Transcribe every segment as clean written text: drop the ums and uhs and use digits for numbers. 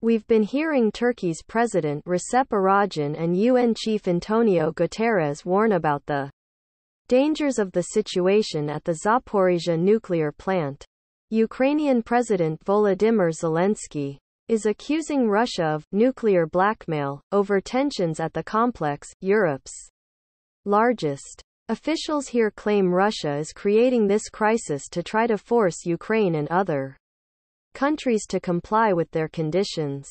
We've been hearing Turkey's President Recep Erdogan and UN Chief Antonio Guterres warn about the dangers of the situation at the Zaporizhzhia nuclear plant. Ukrainian President Volodymyr Zelensky is accusing Russia of nuclear blackmail over tensions at the complex, Europe's largest. Officials here claim Russia is creating this crisis to try to force Ukraine and other countries to comply with their conditions.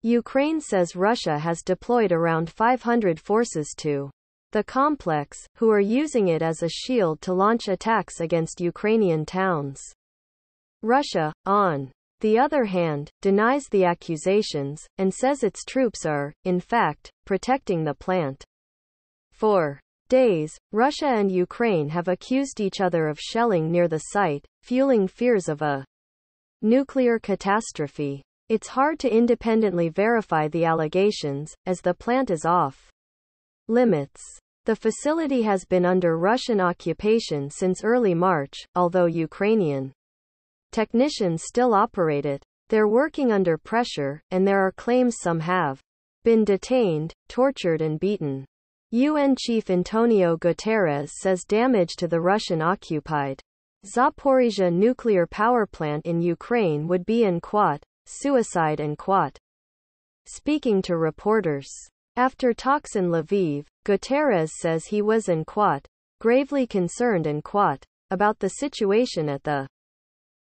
Ukraine says Russia has deployed around 500 forces to the complex, who are using it as a shield to launch attacks against Ukrainian towns. Russia, on the other hand, denies the accusations, and says its troops are, in fact, protecting the plant. For days, Russia and Ukraine have accused each other of shelling near the site, fueling fears of a nuclear catastrophe. It's hard to independently verify the allegations, as the plant is off limits. The facility has been under Russian occupation since early March, although Ukrainian technicians still operate it. They're working under pressure, and there are claims some have been detained, tortured and beaten. UN Chief Antonio Guterres says damage to the Russian-occupied Zaporizhzhia nuclear power plant in Ukraine would be an quote, suicide and quote. Speaking to reporters after talks in Lviv, Guterres says he was an quote, gravely concerned and quote, about the situation at the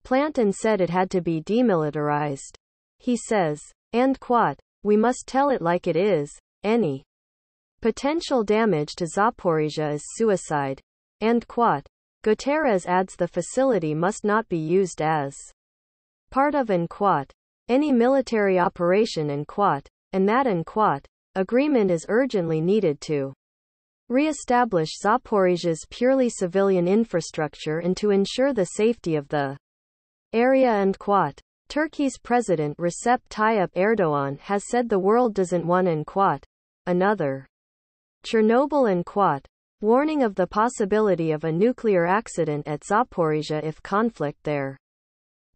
plant and said it had to be demilitarized. He says, and quote, we must tell it like it is, any potential damage to Zaporizhzhia is suicide. And quote. Guterres adds the facility must not be used as part of an quote, any military operation and quote, and that an quote, agreement is urgently needed to re-establish Zaporizhzhia's purely civilian infrastructure and to ensure the safety of the area and quote. Turkey's President Recep Tayyip Erdogan has said the world doesn't want an quote, another Chernobyl and quote, warning of the possibility of a nuclear accident at Zaporizhzhia if conflict there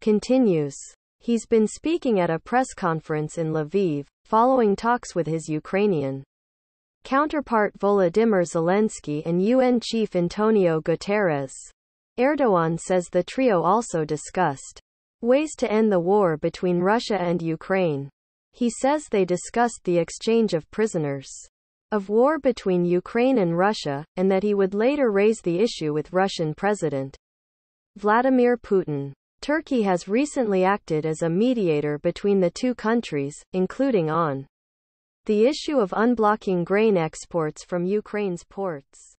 continues. He's been speaking at a press conference in Lviv, following talks with his Ukrainian counterpart Volodymyr Zelensky and UN Chief Antonio Guterres. Erdogan says the trio also discussed ways to end the war between Russia and Ukraine. He says they discussed the exchange of prisoners of war between Ukraine and Russia, and that he would later raise the issue with Russian President Vladimir Putin. Turkey has recently acted as a mediator between the two countries, including on the issue of unblocking grain exports from Ukraine's ports.